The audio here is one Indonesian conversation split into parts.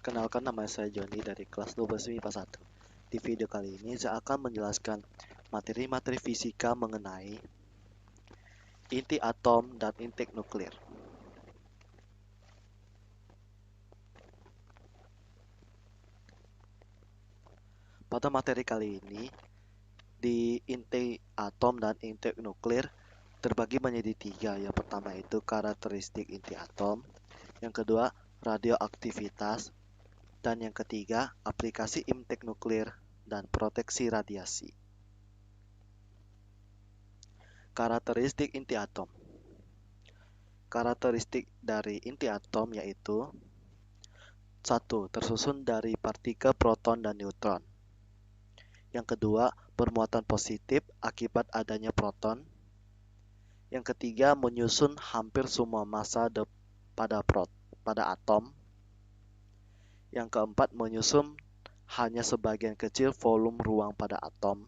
Perkenalkan, nama saya Joni dari kelas 12 MIPA 1. Di video kali ini saya akan menjelaskan materi-materi fisika mengenai inti atom dan intake nuklir. Pada materi kali ini, di inti atom dan intake nuklir terbagi menjadi tiga. Yang pertama itu karakteristik inti atom, yang kedua radioaktivitas, dan yang ketiga aplikasi intake nuklir dan proteksi radiasi. Karakteristik inti atom. Karakteristik dari inti atom yaitu 1. Tersusun dari partikel proton dan neutron. Yang kedua, bermuatan positif akibat adanya proton. Yang ketiga, menyusun hampir semua massa pada atom. Yang keempat, menyusun hanya sebagian kecil volume ruang pada atom.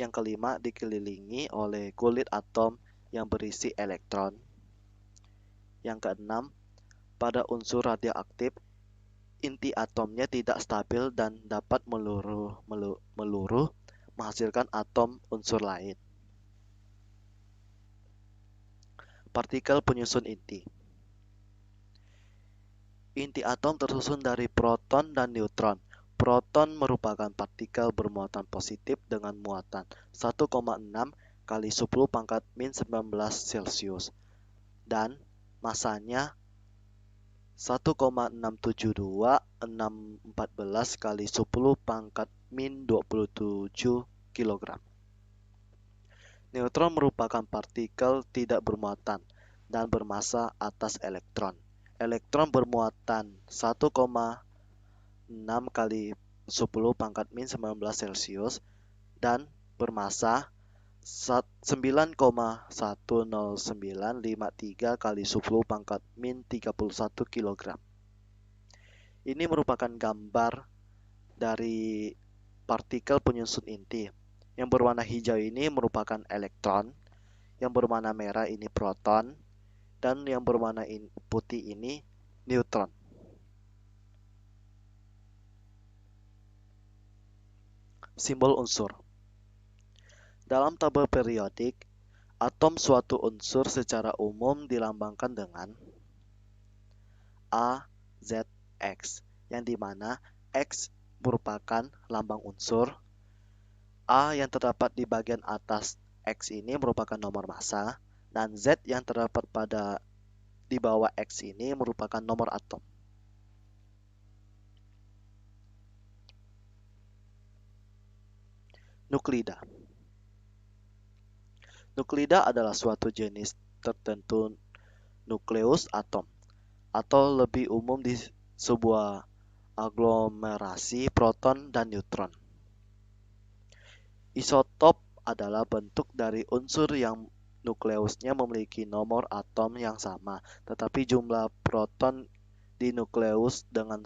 Yang kelima, dikelilingi oleh kulit atom yang berisi elektron. Yang keenam, pada unsur radioaktif, inti atomnya tidak stabil dan dapat meluruh menghasilkan atom unsur lain. Partikel penyusun inti. Inti atom tersusun dari proton dan neutron. Proton merupakan partikel bermuatan positif dengan muatan 1,6 kali 10 pangkat min 19 Celcius dan masanya 1,672614 kali 10 pangkat min 27 kg. Neutron merupakan partikel tidak bermuatan dan bermassa atas elektron. Elektron bermuatan 1,6 kali 10 pangkat min 19 Celcius dan bermassa 9,10953 kali 10 pangkat min 31 kg. Ini merupakan gambar dari partikel penyusun inti. Yang berwarna hijau ini merupakan elektron, yang berwarna merah ini proton, dan yang berwarna putih ini neutron. Simbol unsur. Dalam tabel periodik, atom suatu unsur secara umum dilambangkan dengan A, Z, X, yang dimana X merupakan lambang unsur. A yang terdapat di bagian atas X ini merupakan nomor massa, dan Z yang terdapat di bawah X ini merupakan nomor atom. Nuklida. Nuklida adalah suatu jenis tertentu nukleus atom, atau lebih umum di sebuah aglomerasi proton dan neutron. Isotop adalah bentuk dari unsur yang nukleusnya memiliki nomor atom yang sama, tetapi jumlah proton di nukleus dengan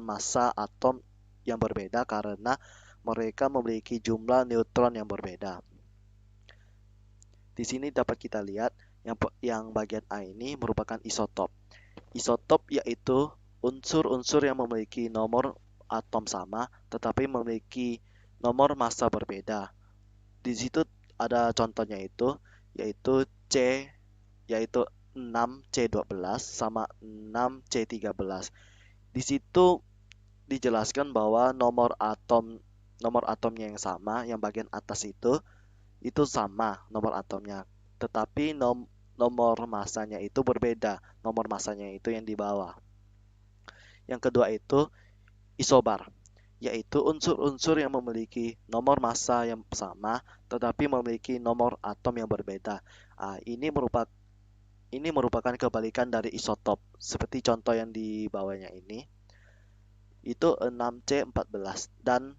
massa atom yang berbeda karena mereka memiliki jumlah neutron yang berbeda. Di sini dapat kita lihat yang bagian A ini merupakan isotop. Isotop yaitu unsur-unsur yang memiliki nomor atom sama tetapi memiliki nomor massa berbeda. Di situ ada contohnya yaitu 6C12 sama 6C13. Di situ dijelaskan bahwa nomor atomnya yang sama, yang bagian atas itu sama nomor atomnya, tetapi nomor massanya itu berbeda. Nomor massanya itu yang di bawah. Yang kedua itu isobar, yaitu unsur-unsur yang memiliki nomor massa yang sama tetapi memiliki nomor atom yang berbeda. Ini merupakan kebalikan dari isotop. Seperti contoh yang di bawahnya ini, itu 6C14 dan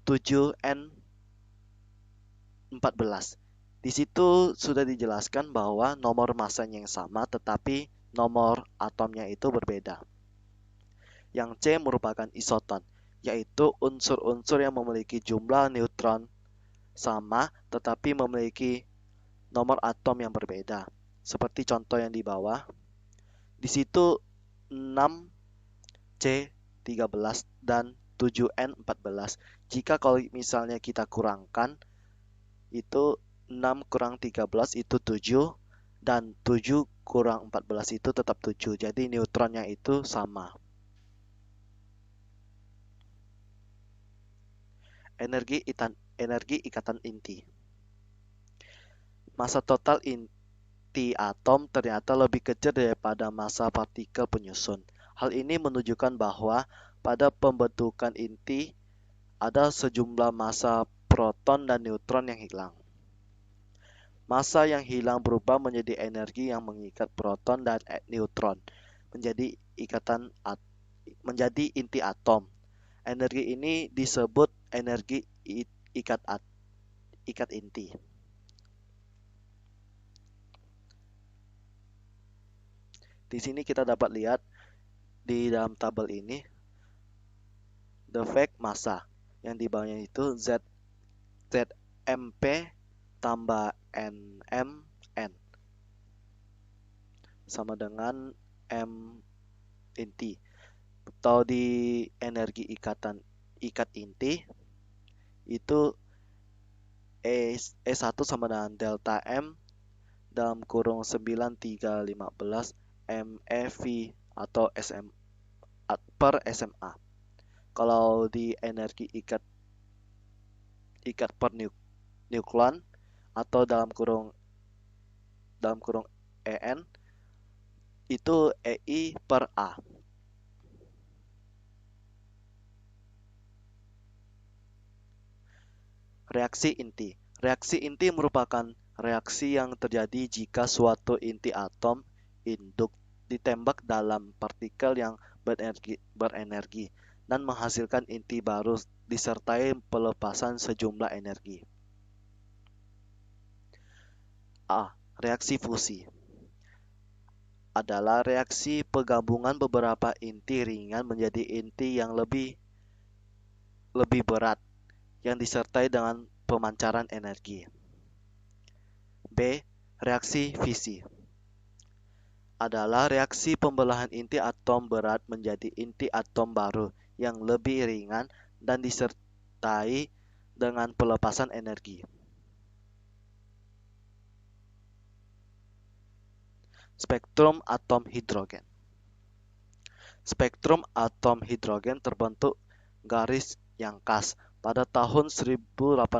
7N14. Di situ sudah dijelaskan bahwa nomor massanya yang sama tetapi nomor atomnya itu berbeda. Yang C merupakan isoton, yaitu unsur-unsur yang memiliki jumlah neutron sama tetapi memiliki nomor atom yang berbeda. Seperti contoh yang di bawah. Di situ 6 C13 dan 7N14. Jika kalau misalnya kita kurangkan, itu 6 kurang 13 itu 7, dan 7 kurang 14 itu tetap 7. Jadi neutronnya itu sama. Energi ikatan inti. Massa total inti atom ternyata lebih kecil daripada massa partikel penyusun. Hal ini menunjukkan bahwa pada pembentukan inti ada sejumlah massa proton dan neutron yang hilang. Massa yang hilang berubah menjadi energi yang mengikat proton dan neutron menjadi inti atom. Energi ini disebut energi ikat inti. Di sini kita dapat lihat di dalam tabel ini the fact massa yang di bawahnya itu ZMP tambah NMN sama dengan M inti. Atau di energi ikat inti itu E1 sama dengan delta M dalam kurung 9315 MeV atau SM per SMA. Kalau di energi ikat per nukleon atau dalam kurung En itu EI per A. Reaksi inti. Reaksi inti merupakan reaksi yang terjadi jika suatu inti atom induk ditembak dalam partikel yang berenergi dan menghasilkan inti baru disertai pelepasan sejumlah energi. A. Reaksi fusi adalah reaksi penggabungan beberapa inti ringan menjadi inti yang lebih berat yang disertai dengan pemancaran energi. B. Reaksi fisi adalah reaksi pembelahan inti atom berat menjadi inti atom baru yang lebih ringan dan disertai dengan pelepasan energi. Spektrum atom hidrogen. Spektrum atom hidrogen terbentuk garis yang khas. Pada tahun 1885,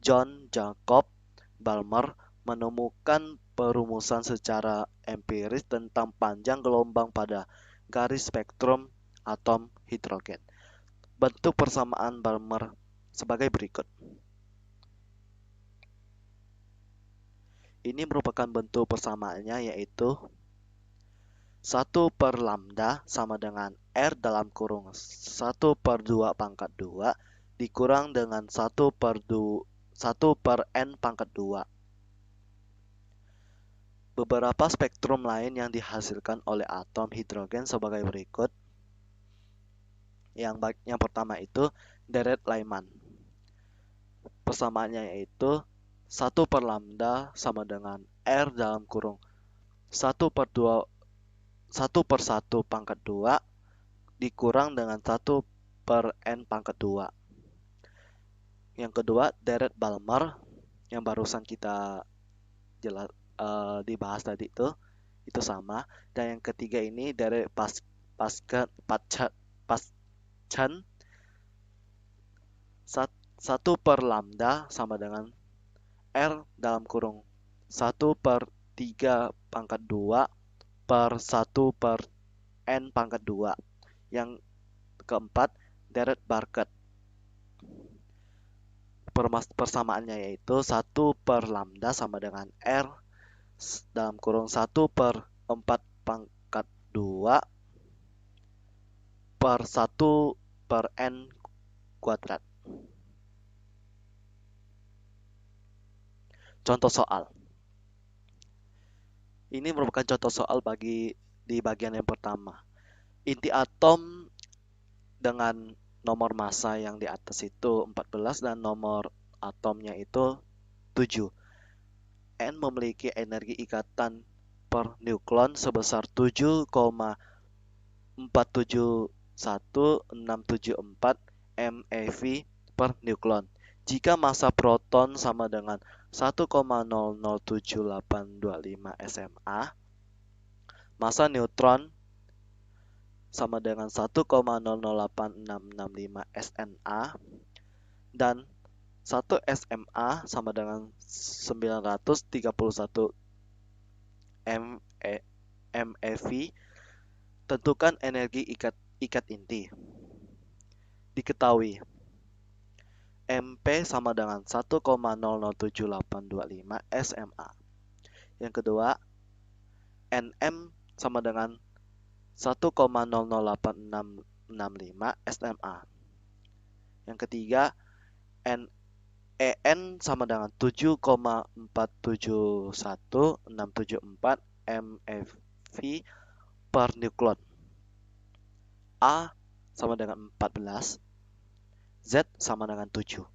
John Jacob Balmer menemukan perumusan secara empiris tentang panjang gelombang pada garis spektrum atom hidrogen. Bentuk persamaan Balmer sebagai berikut. Ini merupakan bentuk persamaannya, yaitu 1 per lambda sama dengan R dalam kurung 1 per 2 pangkat 2 dikurang dengan 1 per N pangkat 2. Beberapa spektrum lain yang dihasilkan oleh atom hidrogen sebagai berikut. Yang pertama itu Dirac-Lyman. Persamaannya yaitu 1 per lambda sama dengan R dalam kurung 1 per 1 pangkat 2 dikurang dengan 1 per N pangkat 2. Yang kedua, Dirac-Balmer yang barusan kita dibahas tadi itu sama. Dan yang ketiga ini Dirac-Paschen 1 per lambda sama dengan R dalam kurung 1 per 3 pangkat 2 per 1 per N pangkat 2. Yang keempat, Dirac-Barkett. Persamaannya yaitu 1 per lambda sama dengan R dalam kurung 1 per 4 pangkat 2 per 1 per N kuadrat. Contoh soal. Ini merupakan contoh soal di bagian yang pertama. Inti atom dengan nomor massa yang di atas itu 14 dan nomor atomnya itu 7. N memiliki energi ikatan per nukleon sebesar 7,4 471,674 MeV per nukleon. Jika massa proton sama dengan 1,007825 SMA, massa neutron sama dengan 1,008665 SMA, dan 1 SMA sama dengan 931 MeV. Tentukan energi ikat inti. Diketahui MP sama dengan 1,007825 SMA. Yang kedua, NM sama dengan 1,008665 SMA. Yang ketiga, EN sama dengan 7,471674 MeV per nukleon. A sama dengan 14, Z sama dengan 7.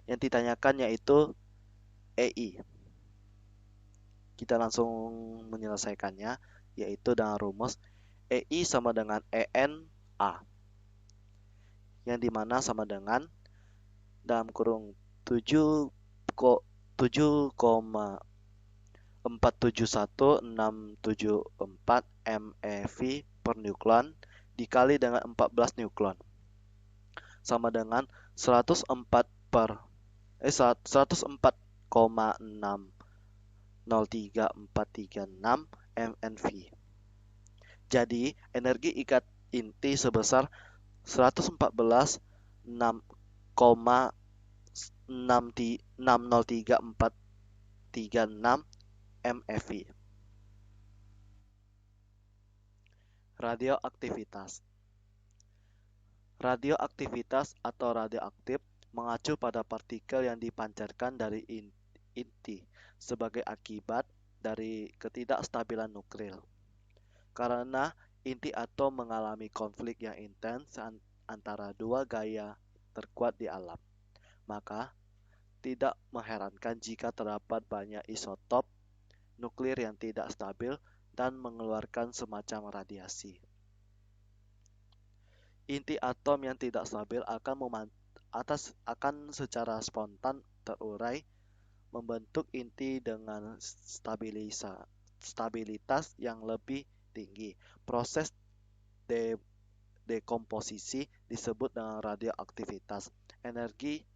Yang ditanyakan yaitu EI. Kita langsung menyelesaikannya, yaitu dengan rumus EI sama dengan ENA, yang dimana sama dengan dalam kurung 7,471674 MeV per nukleon dikali dengan 14 nukleon sama dengan 104,603,436 MeV. Jadi energi ikat inti sebesar 114,603,436 MeV. Radioaktivitas. Radioaktivitas atau radioaktif mengacu pada partikel yang dipancarkan dari inti sebagai akibat dari ketidakstabilan nuklir. Karena inti atom mengalami konflik yang intens antara dua gaya terkuat di alam, maka tidak mengherankan jika terdapat banyak isotop nuklir yang tidak stabil dan mengeluarkan semacam radiasi. Inti atom yang tidak stabil akan secara spontan terurai membentuk inti dengan stabilitas yang lebih tinggi. Proses dekomposisi disebut dengan radioaktivitas. Energi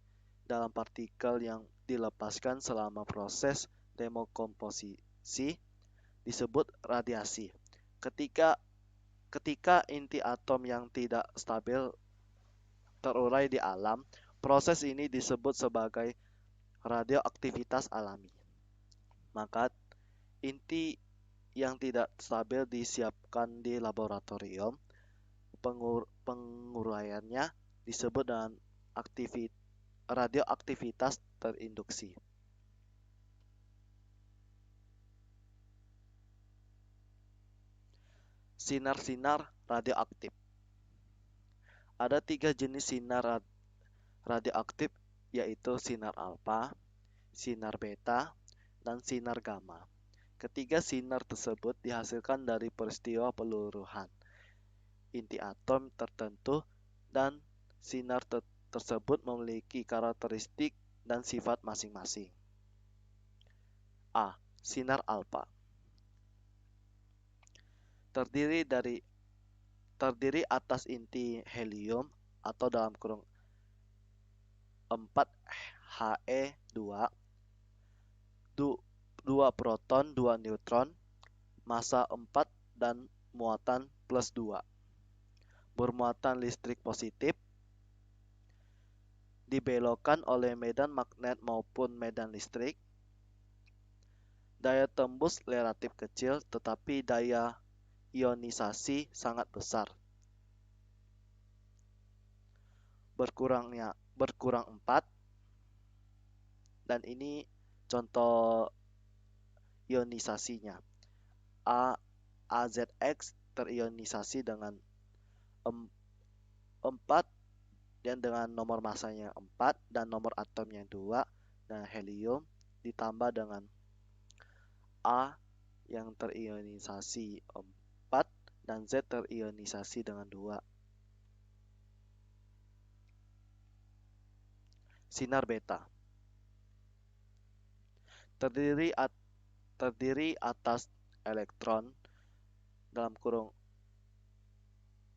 dalam partikel yang dilepaskan selama proses dekomposisi disebut radiasi. Ketika inti atom yang tidak stabil terurai di alam, proses ini disebut sebagai radioaktivitas alami. Maka inti yang tidak stabil disiapkan di laboratorium, penguraiannya disebut dengan radioaktivitas terinduksi. Sinar-sinar radioaktif. Ada 3 jenis sinar radioaktif, yaitu sinar alfa, sinar beta, dan sinar gamma. Ketiga sinar tersebut dihasilkan dari peristiwa peluruhan inti atom tertentu, dan sinar tersebut memiliki karakteristik dan sifat masing-masing. A. Sinar alfa. Terdiri atas inti helium atau dalam kurung 4He2, 2 proton, 2 neutron, massa 4 dan muatan plus 2. Bermuatan listrik positif, dibelokkan oleh medan magnet maupun medan listrik. Daya tembus relatif kecil, tetapi daya ionisasi sangat besar. Berkurang 4, dan ini contoh ionisasinya. AZX terionisasi dengan 4 dan dengan nomor masanya 4 dan nomor atomnya 2, dan helium ditambah dengan A yang terionisasi 4 dan Z terionisasi dengan 2. Sinar beta terdiri atas elektron dalam kurung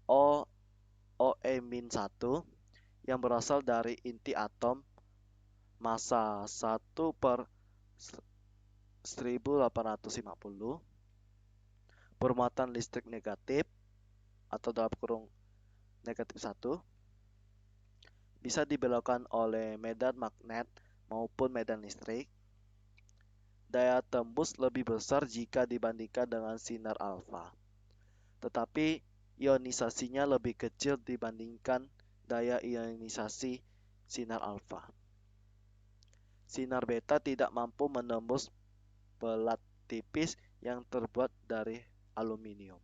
OE-1 yang berasal dari inti atom massa 1/1850, bermuatan listrik negatif atau dalam kurung negatif 1, bisa dibelokkan oleh medan magnet maupun medan listrik. Daya tembus lebih besar jika dibandingkan dengan sinar alfa, tetapi ionisasinya lebih kecil dibandingkan daya ionisasi sinar alfa. Sinar beta tidak mampu menembus pelat tipis yang terbuat dari aluminium.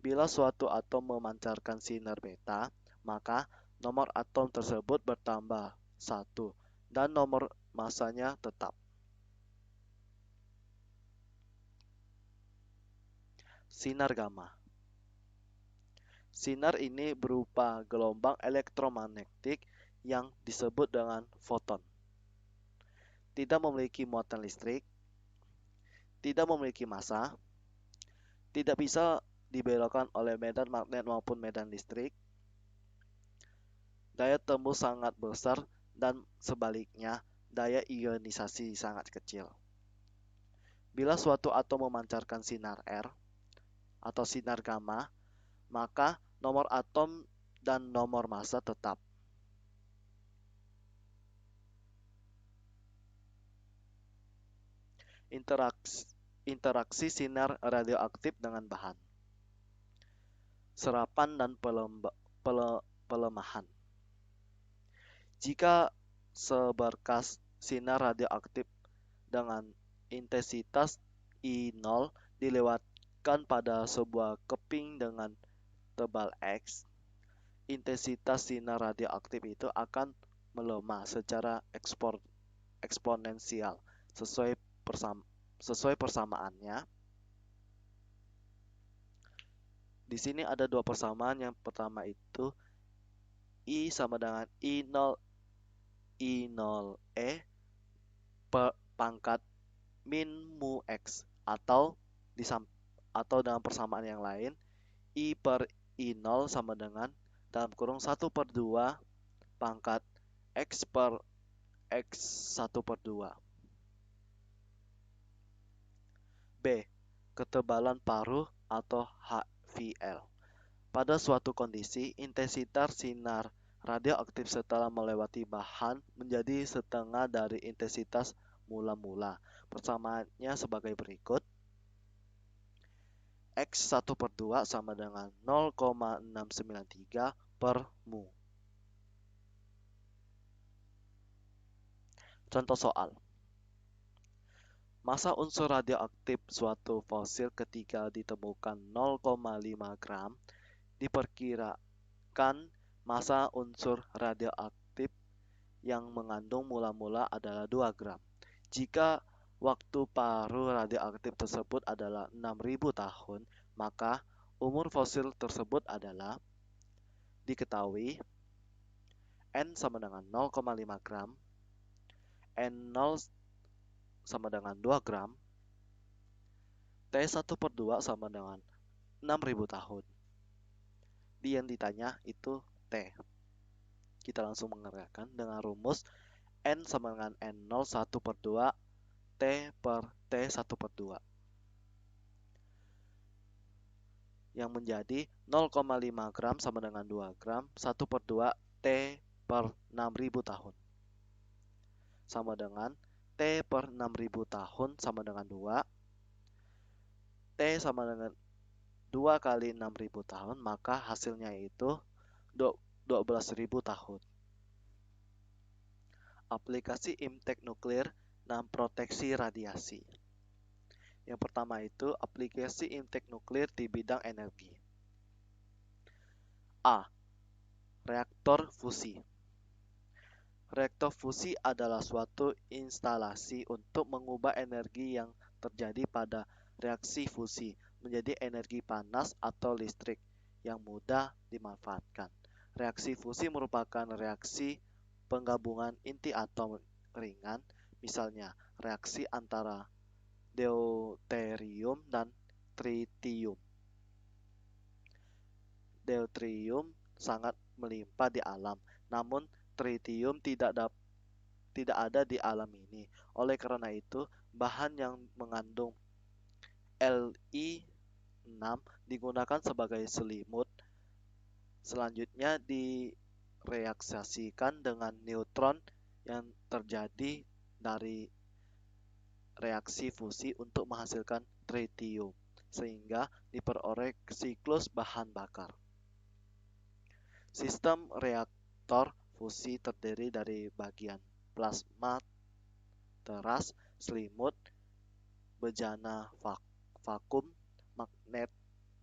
Bila suatu atom memancarkan sinar beta, maka nomor atom tersebut bertambah 1 dan nomor masanya tetap. Sinar gamma. Sinar ini berupa gelombang elektromagnetik yang disebut dengan foton. Tidak memiliki muatan listrik, tidak memiliki massa, tidak bisa dibelokkan oleh medan magnet maupun medan listrik. Daya tembus sangat besar dan sebaliknya, daya ionisasi sangat kecil. Bila suatu atom memancarkan sinar R atau sinar gamma, maka nomor atom dan nomor massa tetap. Interaksi sinar radioaktif dengan bahan. Serapan dan pelemahan. Jika seberkas sinar radioaktif dengan intensitas I0 dilewatkan pada sebuah keping dengan tebal X, intensitas sinar radioaktif itu akan melemah secara eksponensial sesuai persamaannya. Di sini ada dua persamaan. Yang pertama itu I sama dengan I0E pangkat min mu X, atau dalam persamaan yang lain I per I0 sama dengan dalam kurung 1/2 pangkat X per X 1/2. B. Ketebalan paruh atau HVL. Pada suatu kondisi, intensitas sinar radioaktif setelah melewati bahan menjadi setengah dari intensitas mula-mula. Persamaannya sebagai berikut. X 1/2 sama dengan 0,693 per mu. Contoh soal. Massa unsur radioaktif suatu fosil ketika ditemukan 0,5 gram, diperkirakan massa unsur radioaktif yang mengandung mula-mula adalah 2 gram. Jika waktu paruh radioaktif tersebut adalah 6.000 tahun, maka umur fosil tersebut adalah diketahui N sama dengan 0,5 gram, N0 sama dengan 2 gram, T 1/2 sama dengan 6.000 tahun. Yang ditanya itu T. Kita langsung mengerjakan dengan rumus N sama dengan N0 1/2 T per T 1/2, yang menjadi 0,5 gram sama dengan 2 gram 1/2 T per 6.000 tahun, sama dengan T per 6.000 tahun sama dengan 2. T sama dengan 2 kali 6.000 tahun, maka hasilnya itu 12.000 tahun. Aplikasi IMTEK nuklir dan proteksi radiasi. Yang pertama itu aplikasi IMTEK nuklir di bidang energi. A. Reaktor fusi. Reaktor fusi adalah suatu instalasi untuk mengubah energi yang terjadi pada reaksi fusi menjadi energi panas atau listrik yang mudah dimanfaatkan. Reaksi fusi merupakan reaksi penggabungan inti atom ringan, misalnya reaksi antara deuterium dan tritium. Deuterium sangat melimpah di alam, namun tritium tidak ada di alam ini. Oleh karena itu, bahan yang mengandung Li6 digunakan sebagai selimut. Selanjutnya direaksikan dengan neutron yang terjadi dari reaksi fusi untuk menghasilkan tritium, sehingga diperoleh siklus bahan bakar. Sistem reaktor fusi terdiri dari bagian plasma, teras, selimut, bejana vakum, magnet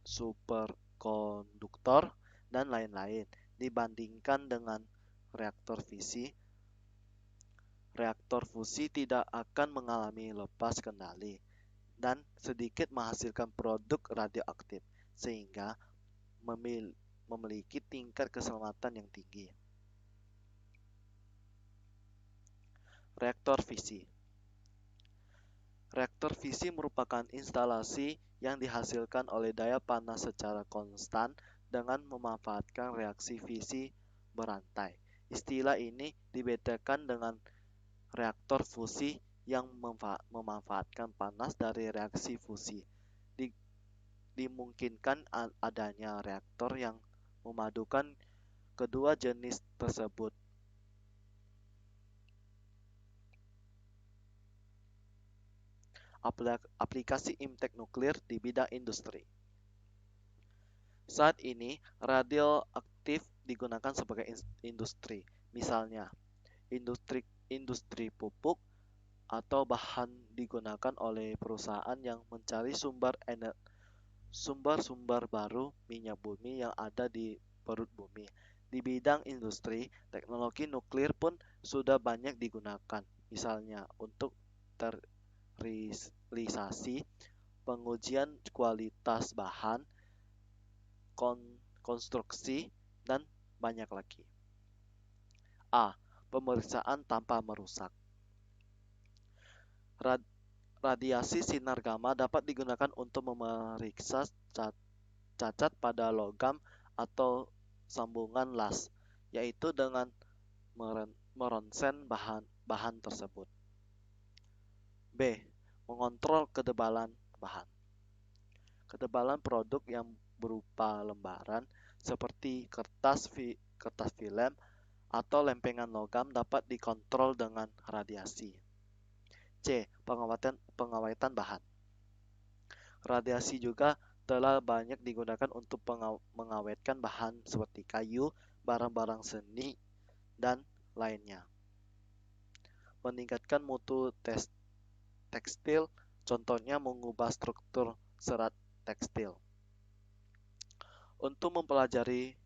superkonduktor, dan lain-lain. Dibandingkan dengan reaktor fusi tidak akan mengalami lepas kendali dan sedikit menghasilkan produk radioaktif, sehingga memiliki tingkat keselamatan yang tinggi. Reaktor fisi. Reaktor fisi merupakan instalasi yang dihasilkan oleh daya panas secara konstan dengan memanfaatkan reaksi fisi berantai. Istilah ini dibedakan dengan reaktor fusi yang memanfaatkan panas dari reaksi fusi. Dimungkinkan adanya reaktor yang memadukan kedua jenis tersebut. Aplikasi Impact nuklir di bidang industri. Saat ini, radioaktif digunakan sebagai industri, misalnya industri pupuk, atau bahan digunakan oleh perusahaan yang mencari sumber-sumber baru minyak bumi yang ada di perut bumi. Di bidang industri, teknologi nuklir pun sudah banyak digunakan, misalnya untuk sterilisasi, pengujian kualitas bahan, konstruksi, dan banyak lagi. A. Pemeriksaan tanpa merusak. Radiasi sinar gamma dapat digunakan untuk memeriksa cacat pada logam atau sambungan las, yaitu dengan meronsen bahan tersebut. B. Mengontrol ketebalan bahan. Ketebalan produk yang berupa lembaran seperti kertas film atau lempengan logam dapat dikontrol dengan radiasi. C. Pengawetan bahan. Radiasi juga telah banyak digunakan untuk mengawetkan bahan seperti kayu, barang-barang seni, dan lainnya. Meningkatkan mutu tekstil, contohnya mengubah struktur serat tekstil. Untuk mempelajari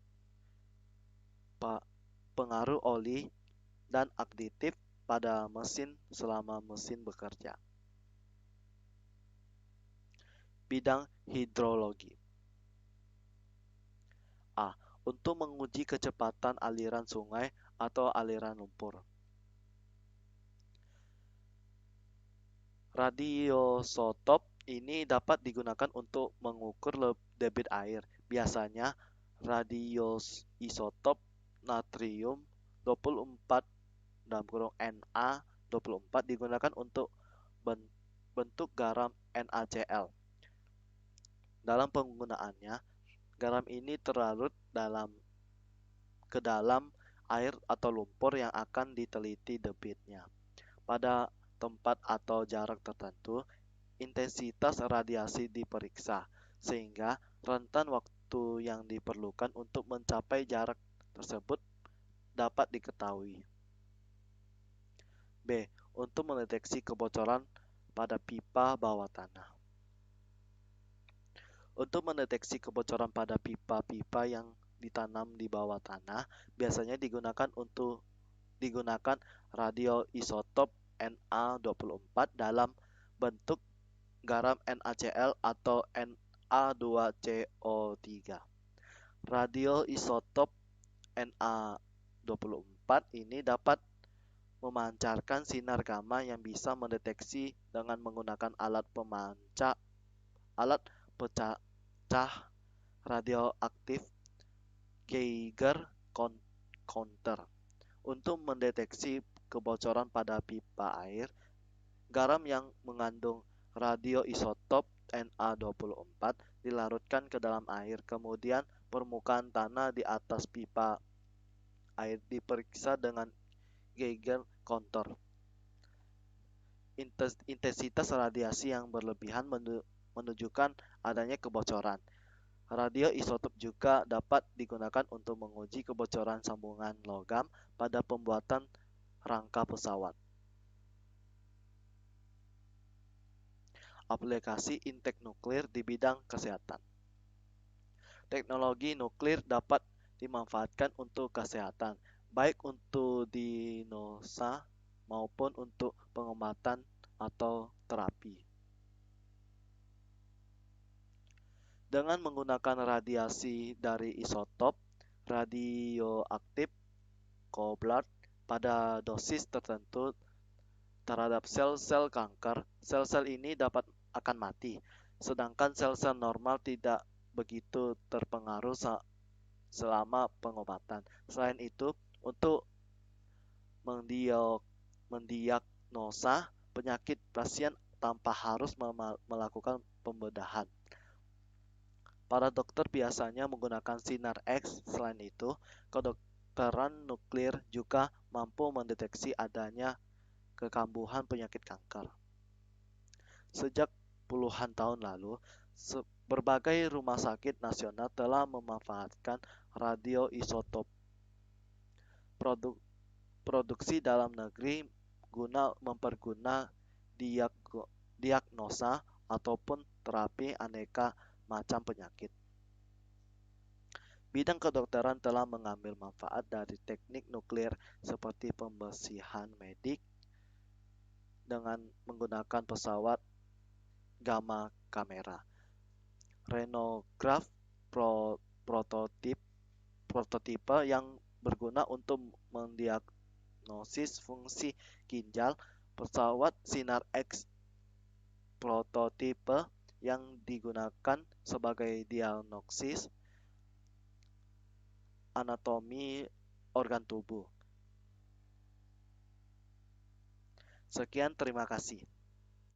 pengaruh oli dan aditif pada mesin selama mesin bekerja. Bidang hidrologi. A. Untuk menguji kecepatan aliran sungai atau aliran lumpur. Radiosotop ini dapat digunakan untuk mengukur debit air. Biasanya radioisotop natrium 24 Na24 digunakan untuk bentuk garam NaCl. Dalam penggunaannya, garam ini terlarut ke dalam air atau lumpur yang akan diteliti debitnya. Pada tempat atau jarak tertentu, intensitas radiasi diperiksa, sehingga rentan waktu yang diperlukan untuk mencapai jarak tersebut dapat diketahui. B. Untuk mendeteksi kebocoran pada pipa bawah tanah. Untuk mendeteksi kebocoran pada pipa-pipa yang ditanam di bawah tanah, biasanya digunakan radioisotop Na24 dalam bentuk garam NaCl atau A2CO3. Radioisotop Na24 ini dapat memancarkan sinar gamma yang bisa mendeteksi dengan menggunakan alat pecah radioaktif Geiger counter untuk mendeteksi kebocoran pada pipa air. Garam yang mengandung radioisotop Na24 dilarutkan ke dalam air, kemudian permukaan tanah di atas pipa air diperiksa dengan Geiger counter. Intensitas radiasi yang berlebihan menunjukkan adanya kebocoran. Radioisotop juga dapat digunakan untuk menguji kebocoran sambungan logam pada pembuatan rangka pesawat. Aplikasi intake nuklir di bidang kesehatan. Teknologi nuklir dapat dimanfaatkan untuk kesehatan, baik untuk diagnosa maupun untuk pengobatan atau terapi. Dengan menggunakan radiasi dari isotop radioaktif cobalt pada dosis tertentu terhadap sel-sel kanker, sel-sel ini akan mati, sedangkan sel-sel normal tidak begitu terpengaruh selama pengobatan. Selain itu, untuk mendiagnosa penyakit pasien tanpa harus melakukan pembedahan, para dokter biasanya menggunakan sinar X. Selain itu, kedokteran nuklir juga mampu mendeteksi adanya kekambuhan penyakit kanker. Sejak puluhan tahun lalu, berbagai rumah sakit nasional telah memanfaatkan radioisotop produksi dalam negeri guna diagnosa ataupun terapi aneka macam penyakit. Bidang kedokteran telah mengambil manfaat dari teknik nuklir seperti pembersihan medik dengan menggunakan pesawat gamma kamera, renograf prototipe yang berguna untuk mendiagnosis fungsi ginjal, pesawat sinar X prototipe yang digunakan sebagai diagnosis anatomi organ tubuh. Sekian, terima kasih.